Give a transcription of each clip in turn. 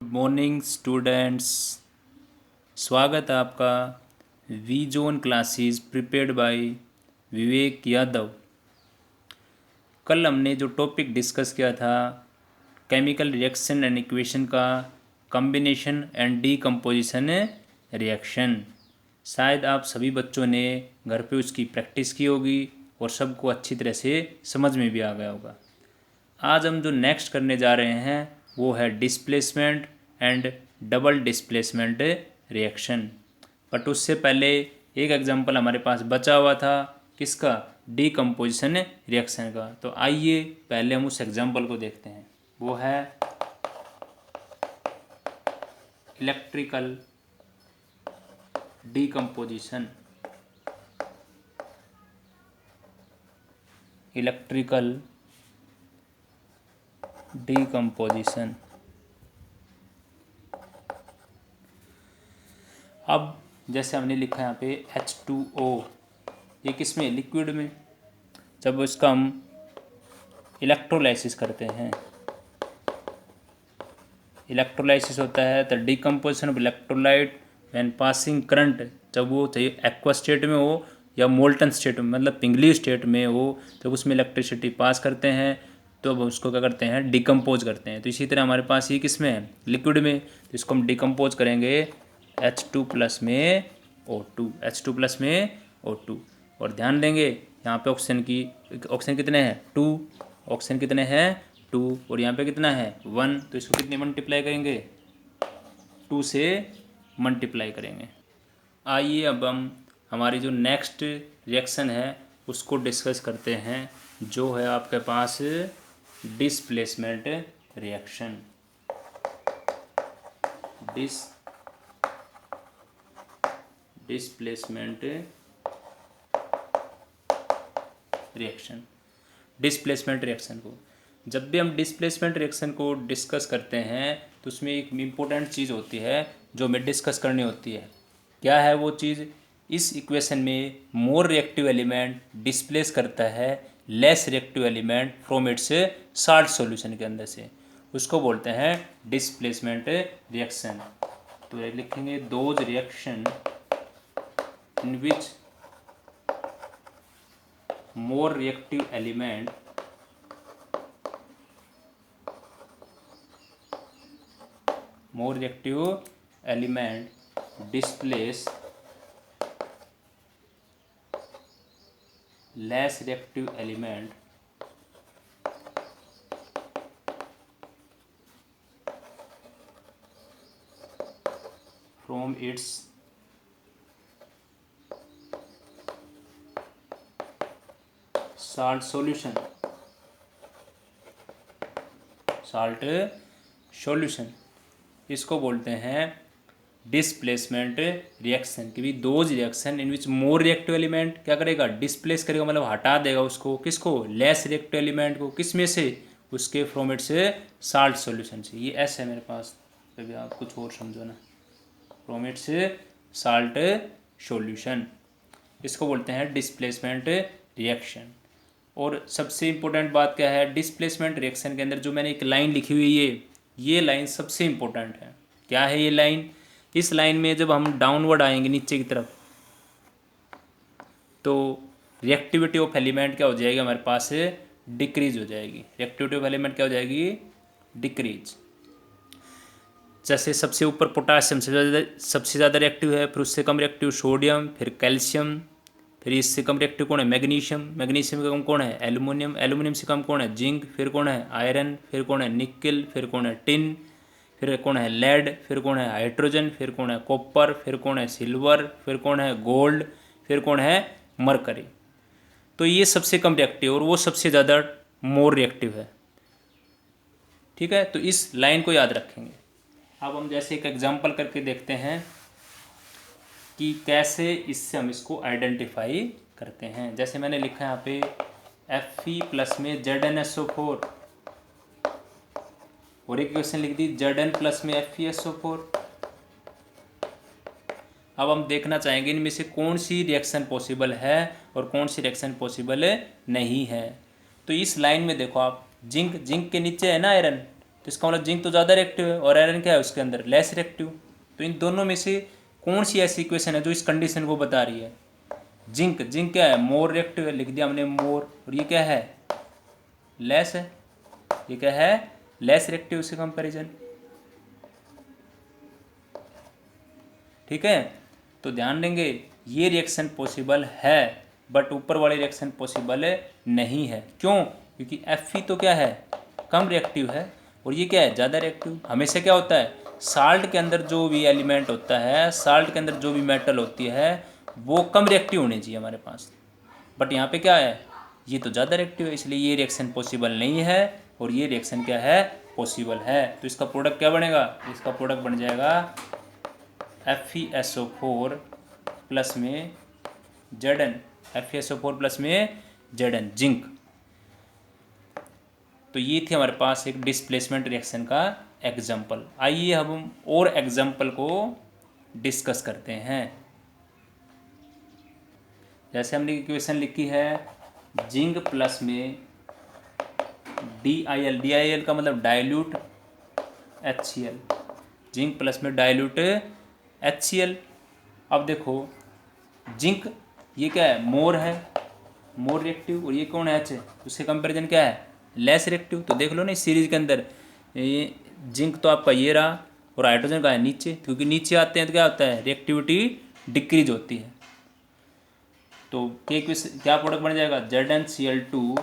Good morning students. स्वागत है आपका V Zone classes prepared by Vivek Yadav. कल हमने जो टॉपिक डिस्कस किया था केमिकल रिएक्शन एंड इक्वेशन का कॉम्बिनेशन एंड डीकम्पोजिशन रिएक्शन, शायद आप सभी बच्चों ने घर पे उसकी प्रैक्टिस की होगी और सबको अच्छी तरह से समझ में भी आ गया होगा। आज हम जो नेक्स्ट करने जा रहे हैं वो है displacement and double displacement reaction. But उससे पहले एक एग्जांपल हमारे पास बचा हुआ था, किसका? डीकम्पोजिशन रिएक्शन का। तो आइए पहले हम उस एग्जांपल को देखते हैं। वो है इलेक्ट्रिकल डीकम्पोजिशन। Electrical decomposition. अब जैसे हमने लिखा है यहाँ पे H2O, ये किस में? लिक्विड में। जब इसका हम इलेक्ट्रोलाइसिस करते हैं, इलेक्ट्रोलाइसिस होता है तो decomposition of electrolyte when passing current, जब वो चाहिए एक्वा स्टेट में हो या मोल्टन स्टेट में, मतलब पिंगली स्टेट में हो, जब उसमें इलेक्ट्रिसिटी पास करते हैं तो अब उसको क्या करते हैं? डिकम्पोज करते हैं। तो इसी तरह हमारे पास ये किस में है? लिक्विड में। तो इसको हम डिकम्पोज करेंगे H2 प्लस में O2, H2 प्लस में O2। और ध्यान देंगे यहाँ पे ऑक्सीजन कितने हैं? 2। ऑक्सीजन कितने हैं? 2। और यहाँ पे कितना है? 1। तो इसको कितने मल्टीप्लाई करेंगे? 2 से मल्टीप्लाई करेंगे। आइए अब हम हमारी जो नेक्स्ट रिएक्शन है उसको डिस्कस करते हैं, जो है आपके पास displacement reaction. Displacement reaction. Displacement reaction को जब भी हम डिस्प्लेसमेंट रिएक्शन को डिस्कस करते हैं तो उसमें एक इम्पोर्टेंट चीज़ होती है जो हमें डिस्कस करनी होती है। क्या है वो चीज़? इस इक्वेशन में मोर रिएक्टिव एलिमेंट डिस्प्लेस करता है less reactive element from its salt solution के अंदर से, उसको बोलते हैं डिस्प्लेसमेंट रिएक्शन। तो लिखेंगे those reaction in which more reactive element displace less reactive element from its salt solution। इसको बोलते हैं डिस्प्लेसमेंट रिएक्शन। कि भी those reaction in which more reactive element क्या करेगा? डिस्प्लेस करेगा, मतलब हटा देगा उसको। किसको? लेस रिएक्टिव एलिमेंट को। किस में से? उसके फ्रॉम इट्स साल्ट सॉल्यूशन से। ये एस है मेरे पास, कभी आप कुछ और समझो ना। फ्रॉम इट्स साल्ट सॉल्यूशन, इसको बोलते हैं डिस्प्लेसमेंट रिएक्शन। और सबसे इम्पोर्टेंट बात क्या है डिस्प्लेसमेंट रिएक्शन के अंदर? जो मैंने एक लाइन लिखी हुई है, ये लाइन सबसे इम्पोर्टेंट है। क्या है ये लाइन? इस लाइन में जब हम डाउनवर्ड आएंगे नीचे की तरफ, तो रिएक्टिविटी ऑफ एलिमेंट क्या हो जाएगी हमारे पास? डिक्रीज हो जाएगी। रिएक्टिविटी ऑफ एलिमेंट क्या हो जाएगी? डिक्रीज। जैसे सबसे ऊपर पोटासियम सबसे ज़्यादा रिएक्टिव है, फिर उससे कम रिएक्टिव सोडियम, फिर कैल्शियम, फिर इससे कम रिएक्टिव कौन है? मैग्नीशियम। मैग्नीशियम से कम कौन है? एल्युमिनियम। एल्युमिनियम से कम कौन है? जिंक। फिर कौन है? आयरन। फिर कौन है? निकल। फिर कौन है? टिन। फिर कौन है? लेड। फिर कौन है? हाइड्रोजन। फिर कौन है? कॉपर। फिर कौन है? सिल्वर। फिर कौन है? गोल्ड। फिर कौन है? मरकरी। तो ये सबसे कम रिएक्टिव और वो सबसे ज़्यादा मोर रिएक्टिव है। ठीक है, तो इस लाइन को याद रखेंगे। अब हम जैसे एक एग्जांपल करके देखते हैं कि कैसे इससे हम इसको आइडेंटिफाई करते हैं। जैसे मैंने लिखा है यहाँ पे Fe प्लस में ZnSO4 और एक क्वेश्चन लिख दी Zn प्लस में FeSO4। अब हम देखना चाहेंगे इनमें से कौन सी रिएक्शन पॉसिबल है और कौन सी रिएक्शन पॉसिबल नहीं है। तो इस लाइन में देखो आप, जिंक के नीचे है ना आयरन, तो इसका मतलब जिंक तो ज़्यादा रिएक्टिव है और आयरन क्या है उसके अंदर लेस रिएक्टिव। तो इन दोनों में से कौन सी ऐसी इक्वेशन है जो इस कंडीशन को बता रही है? जिंक जिंक क्या है मोर रिएक्टिव है, लिख दिया हमने मोर, और ये क्या है लेस है, ये क्या है लेस रिएक्टिव से कंपैरिजन। ठीक है, तो ध्यान देंगे ये रिएक्शन पॉसिबल है बट ऊपर वाली रिएक्शन पॉसिबल नहीं है। क्यों? क्योंकि Fe तो क्या है कम रिएक्टिव है और ये क्या है ज़्यादा रिएक्टिव। हमेशा क्या होता है साल्ट के अंदर जो भी एलिमेंट होता है, साल्ट के अंदर जो भी मेटल होती है वो कम रिएक्टिव होनी चाहिए हमारे पास, बट यहाँ पे क्या है ये तो ज़्यादा रिएक्टिव है, इसलिए ये रिएक्शन पॉसिबल नहीं है और ये रिएक्शन क्या है पॉसिबल है। तो इसका प्रोडक्ट क्या बनेगा? इसका प्रोडक्ट बन जाएगा FeSO4 प्लस में Zn, FeSO4 प्लस में Zn जिंक। तो ये थी हमारे पास एक डिस्प्लेसमेंट रिएक्शन का एग्जाम्पल। आइए हम और एग्जाम्पल को डिस्कस करते हैं। जैसे हमने इक्वेशन लिखी है जिंक प्लस में DIL, DIL का मतलब डाइल्यूट HCl, जिंक प्लस में डाइल्यूट HCl। अब देखो जिंक ये क्या है मोर है, मोर रिएक्टिव, और ये कौन है H, उसके कंपैरिजन क्या है लेस रिएक्टिव। तो देख लो ना इस सीरीज के अंदर ये जिंक तो आपका ये रहा और हाइड्रोजन का है नीचे, क्योंकि नीचे आते हैं तो क्या होता है रिएक्टिविटी डिक्रीज होती है। तो क्या प्रोडक्ट बन जाएगा ZnCl2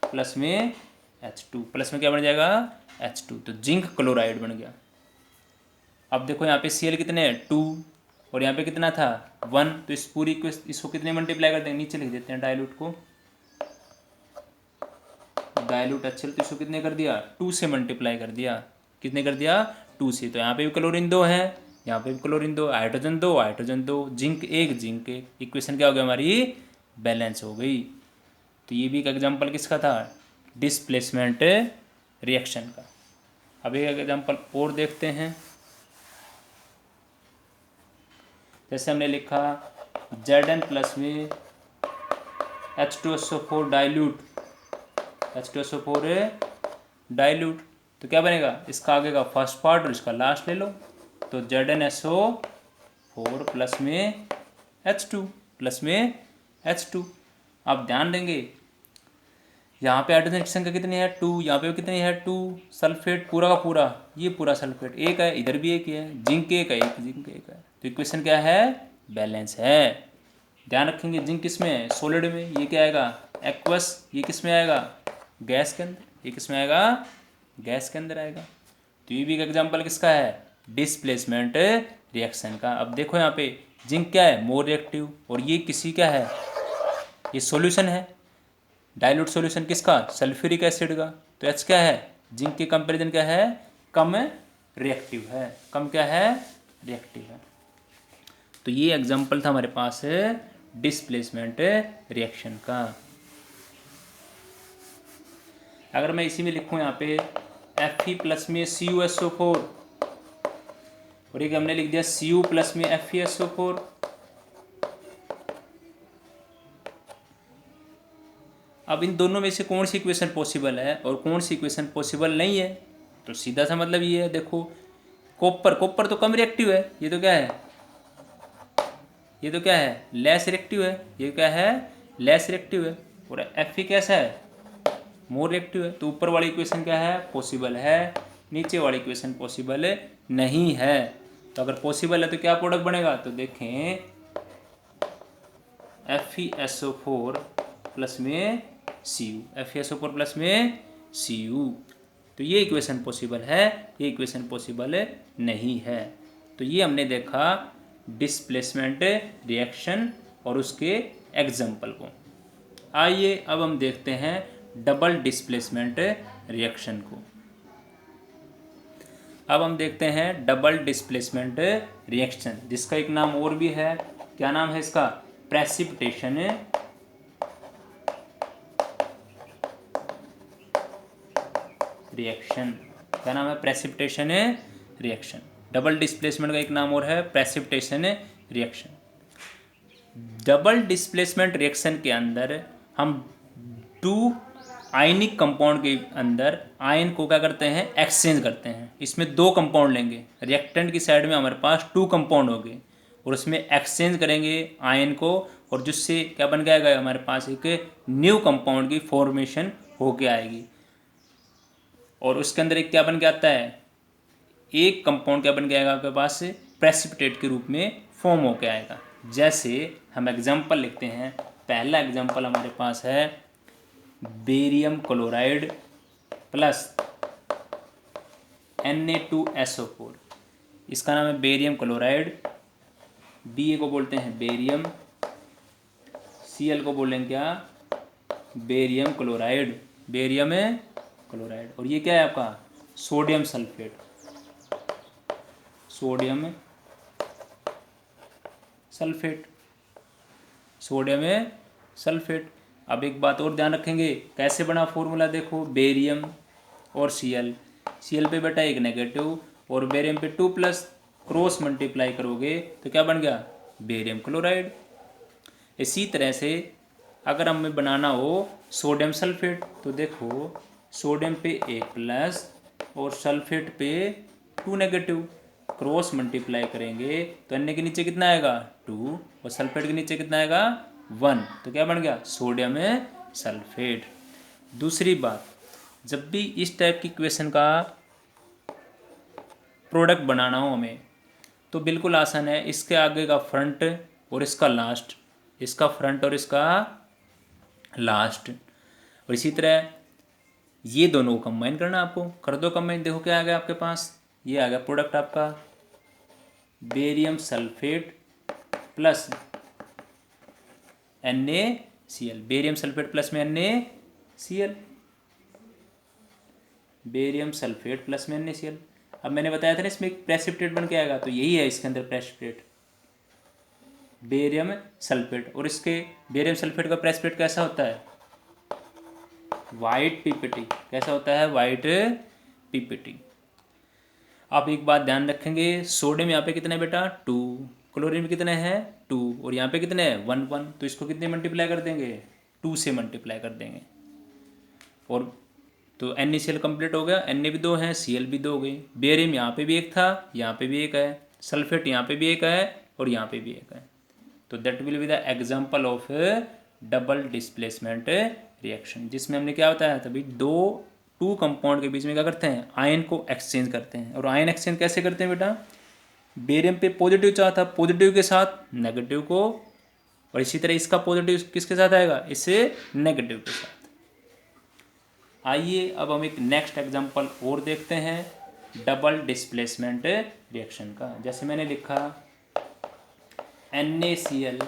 प्लस में H2 प्लस में क्या बन जाएगा H2, तो जिंक क्लोराइड बन गया। अब देखो यहाँ पे Cl कितने हैं 2 और यहाँ पे कितना था 1, तो इस पूरी इसको कितने मल्टीप्लाई कर देंगे, नीचे लिख देते हैं डाइल्यूट को, डाइल्यूट HCl, तो इसको कितने कर दिया 2 से मल्टीप्लाई कर दिया, कितने कर दिया 2 से। तो यहाँ पे भी क्लोरीन 2 है, यहाँ पे भी chlorine 2, hydrogen 2 hydrogen 2, zinc 1 zinc 1, equation क्या हो गई हमारी बैलेंस हो गई। तो ये भी एक एग्जांपल किसका था डिस्प्लेसमेंट रिएक्शन का। अब एक एग्जांपल और देखते हैं। जैसे हमने लिखा Zn प्लस में H2SO4 डाइल्यूट, H2SO4 डाइल्यूट, तो क्या बनेगा इसका आगे का फर्स्ट पार्ट और इसका लास्ट ले लो, तो ZnSO4 प्लस में H2 प्लस में H2। अब ध्यान देंगे यहाँ पे हाइड्रोजन की संख्या कितनी है 2, यहाँ पे कितनी है 2, सल्फेट पूरा का पूरा ये पूरा सल्फेट एक है, इधर भी एक ही है, जिंक एक है, एक जिंक एक है, तो इक्वेशन क्या है बैलेंस है। ध्यान रखेंगे जिंक किस में है सॉलिड में, ये क्या आएगा एक्वस, ये किस में आएगा गैस के अंदर, ये किस में आएगा गैस के अंदर आएगा। तो ये भी एक एग्जाम्पल किसका है डिस्प्लेसमेंट रिएक्शन का। अब देखो यहाँ पे जिंक क्या है मोर रिएक्टिव और ये किसी क्या है ये सॉल्यूशन है, डाइल्यूट सॉल्यूशन किसका सल्फ्यूरिक एसिड का, तो H क्या है जिंक के कंपैरिजन क्या है कम रिएक्टिव है, कम क्या है रिएक्टिव है। तो ये एग्जांपल था हमारे पास डिस्प्लेसमेंट रिएक्शन का। अगर मैं इसी में लिखूं यहाँ पे Fe प्लस में CuSO4 और एक हमने लिख दिया Cu प्लस में FeSO4, अब इन दोनों में से कौन सी इक्वेशन पॉसिबल है और कौन सी इक्वेशन पॉसिबल नहीं है, तो सीधा सा मतलब ये है देखो कॉपर तो कम रिएक्टिव है, ये तो क्या है ये तो क्या है लेस रिएक्टिव है, ये क्या है लेस रिएक्टिव है, और Fe कैसा है मोर रिएक्टिव है। तो ऊपर वाली इक्वेशन क्या है पॉसिबल है, नीचे वाली इक्वेशन पॉसिबल नहीं है। तो अगर पॉसिबल है तो क्या प्रोडक्ट बनेगा, तो देखें FeSO4 प्लस में Cu, FeSO4 प्लस में Cu, तो ये इक्वेशन पॉसिबल है, ये इक्वेशन पॉसिबल नहीं है। तो ये हमने देखा डिस्प्लेसमेंट रिएक्शन और उसके एग्जाम्पल को। आइए अब हम देखते हैं डबल डिस्प्लेसमेंट रिएक्शन को। अब हम देखते हैं डबल डिस्प्लेसमेंट रिएक्शन, जिसका एक नाम और भी है, क्या नाम है इसका प्रेसिपिटेशन रिएक्शन। क्या नाम है प्रेसिपिटेशन रिएक्शन। डबल डिस्प्लेसमेंट का एक नाम और है precipitation reaction. Double displacement reaction के अंदर हम 2 आयनिक कंपाउंड के अंदर आयन को क्या करते हैं, एक्सचेंज करते हैं। इसमें दो कंपाउंड लेंगे, रिएक्टेंट की साइड में हमारे पास 2 कंपाउंड होंगे और उसमें एक्सचेंज करेंगे आयन को, और जिससे क्या बन जाएगा हमारे पास एक न्यू कंपाउंड की फॉर्मेशन होके आएगी। और उसके अंदर एक क्या बन के आता है, एक कंपाउंड क्या बन के आएगा आपके पास, प्रेसिपिटेट के रूप में फॉर्म होके आएगा। जैसे हम एग्जांपल लिखते हैं, पहला एग्जांपल हमारे पास है बेरियम क्लोराइड प्लस Na2SO4। इसका नाम है बेरियम क्लोराइड, Ba को बोलते हैं बेरियम, Cl को बोलेंगे क्या, बेरियम क्लोराइड, बेरियम क्लोराइड। और ये क्या है आपका sodium sulphate, sodium sulphate, sodium sulphate. अब एक बात और ध्यान रखेंगे, कैसे बना फॉर्मूला देखो, बेरियम और Cl पे बेटा एक नेगेटिव और बेरियम पे 2+, क्रॉस मल्टीप्लाई करोगे तो क्या बन गया, बेरियम क्लोराइड। इसी तरह से अगर हमें बनाना हो सोडियम सल्फेट, तो देखो सोडियम पे 1+ और सल्फेट पे 2 नेगेटिव, क्रॉस मल्टीप्लाई करेंगे तो Na के नीचे कितना आएगा 2 और सल्फेट के नीचे कितना आएगा 1, तो क्या बन गया सोडियम सल्फेट। दूसरी बात, जब भी इस टाइप की इक्वेशन का प्रोडक्ट बनाना हो हमें तो बिल्कुल आसान है, इसके आगे का फ्रंट और इसका लास्ट, इसका फ्रंट और इसका लास्ट, और इसी तरह ये दोनों को कंबाइन करना आपको, कर दो कंबाइन, देखो क्या आ गया आपके पास, ये आ गया प्रोडक्ट आपका barium sulphate plus NaCl, barium sulphate plus में NaCl, बेरियम सल्फेट प्लस में NaCl। अब मैंने बताया था ना इसमें एक प्रेसिपिटेट बन के आएगा, तो यही है इसके अंदर प्रेसिपिटेट, बेरियम सल्फेट। और इसके बेरियम सल्फेट का प्रेसिपिटेट कैसा होता है, वाइट पीपीटी, कैसा होता है, वाइट पीपीटी। आप एक बात ध्यान रखेंगे, सोडियम यहाँ पे कितने बेटा 2, क्लोरीन में कितने हैं 2, और यहाँ पे कितने हैं 1 1, तो इसको कितने मल्टीप्लाई कर देंगे 2 से मल्टीप्लाई कर देंगे। और तो NaCl कंप्लीट हो गया, Na भी 2 हैं, Cl भी 2 हो गई। बेरियम यहाँ पे भी एक था, यहाँ पे भी एक है, सल्फेट यहाँ पे भी एक है और यहाँ पे भी एक है। तो that will be the example of double displacement reaction, जिसमें हमने क्या बताया था भाई, 2 कंपाउंड के बीच में क्या करते हैं, आयन को एक्सचेंज करते हैं। और आयन एक्सचेंज कैसे करते हैं बेटा, बेरियम पे पॉजिटिव चार्ज था, पॉजिटिव के साथ नेगेटिव को, और इसी तरह इसका पॉजिटिव किसके साथ आएगा, इससे नेगेटिव के साथ। आइए अब हम एक नेक्स्ट एग्जांपल और देखते हैं डबल डिस्प्लेसमेंट रिएक्शन का। जैसे मैंने लिखा NaCl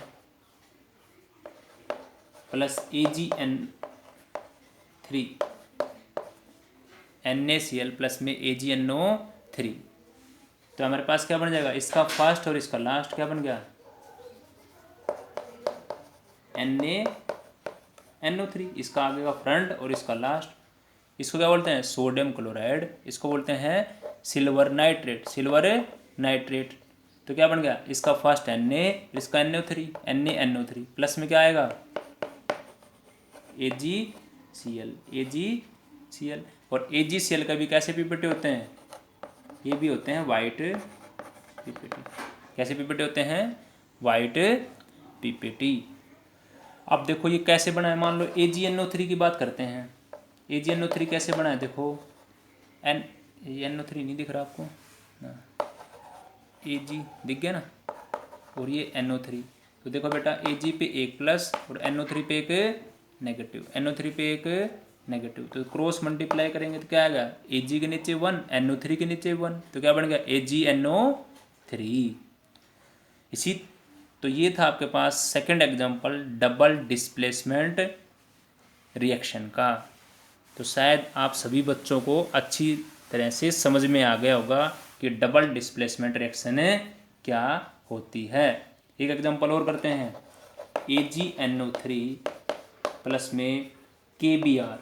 plus AgN3, NaCl plus में AgNO3, तो हमारे पास क्या बन जाएगा, इसका फर्स्ट और इसका लास्ट क्या बन गया NaNO3, इसका आगे का फ्रंट और इसका लास्ट। इसको क्या बोलते हैं, सोडियम क्लोराइड, इसको बोलते हैं सिल्वर नाइट्रेट, सिल्वर नाइट्रेट। तो क्या बन गया, इसका फर्स्ट Na, इसका NO3, NaNO3 प्लस में क्या आएगा AgCl, AgCl। और AgCl का भी कैसे पीपीटी होते हैं, ये भी होते हैं वाइट पीपीटी। कैसे पीपीटी होते हैं, वाइट पीपीटी। अब देखो ये कैसे बना है, मान लो AgNO3 की बात करते हैं। AgNO3 कैसे बना है, देखो NO3 नहीं दिख रहा आपको ना, Ag दिख गया ना, और ये NO3। तो देखो बेटा Ag पे 1+ और NO3 पे एक नेगेटिव, NO3 पे एक नेगेटिव, तो क्रॉस मल्टीप्लाई करेंगे तो क्या आएगा, Ag के नीचे 1, NO3 के नीचे 1, तो क्या बन गया AgNO3। इसी तो ये था आपके पास second example double displacement reaction का। तो शायद आप सभी बच्चों को अच्छी तरह से समझ में आ गया होगा कि डबल डिस्प्लेसमेंट रिएक्शन क्या होती है। एक एग्जांपल और करते हैं, AgNO3 प्लस में KBr,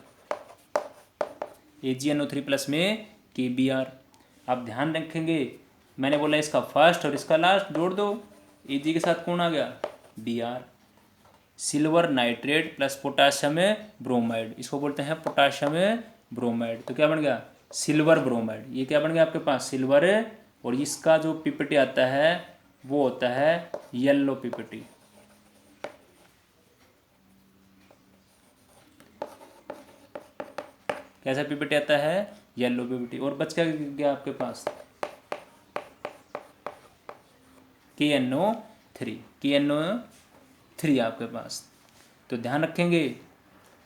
AgNO3 प्लस में KBr। आप ध्यान रखेंगे, मैंने बोला इसका फर्स्ट और इसका लास्ट जोड़ दो, Ag के साथ कौन आ गया Br, silver nitrate plus potassium bromide, इसको बोलते हैं पोटाशियम ब्रोमाइड। तो क्या बन गया, सिल्वर ब्रोमाइड। ये क्या बन गया आपके पास, सिल्वर। और इसका जो पीपीटी आता है वो होता है येलो पीपीटी। कैसा पीपीटी आता है, येलो पीपीटी। और बच क्या गया आपके पास, KNO3, KNO3 आपके पास। तो ध्यान रखेंगे,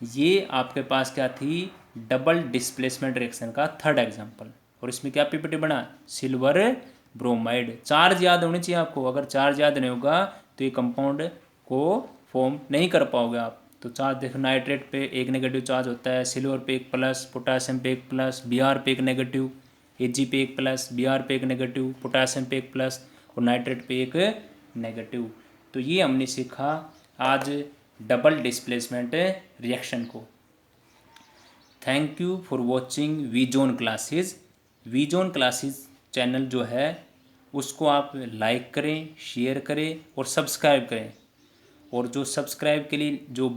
ये आपके पास क्या थी, डबल डिस्प्लेसमेंट रिएक्शन का थर्ड एग्जांपल। और इसमें क्या पीपीटी बना, सिल्वर ब्रोमाइड। चार्ज याद होनी चाहिए आपको, अगर चार्ज याद नहीं होगा तो ये कंपाउंड को फॉर्म नहीं कर पाओगे आप। तो चार्ज देखो, नाइट्रेट पे एक नेगेटिव चार्ज होता है, सिल्वर पे एक प्लस, पोटाशियम पे एक प्लस, Br पे एक नेगेटिव, Ag पे एक प्लस, Br पे एक नेगेटिव, पोटाशियम पे एक प्लस और नाइट्रेट पे एक नेगेटिव। तो ये हमने सीखा आज डबल डिस्प्लेसमेंट रिएक्शन को। Thank you for watching VZone classes. VZone classes channel जो है उसको आप लाइक करें, शेयर करें और सब्सक्राइब करें। और जो सब्सक्राइब के लिए जो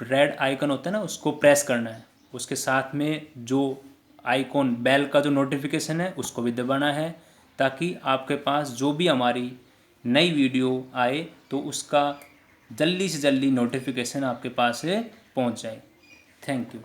रेड आइकन होता है ना उसको प्रेस करना है। उसके साथ में जो आइकॉन बेल का जो नोटिफिकेशन है उसको भी दबाना है, ताकि आपके पास जो भी हमारी नई वीडियो आए तो उसका जल्दी से जल्दी नोटिफिकेशन आपके पास पहुंच जाए। Thank you.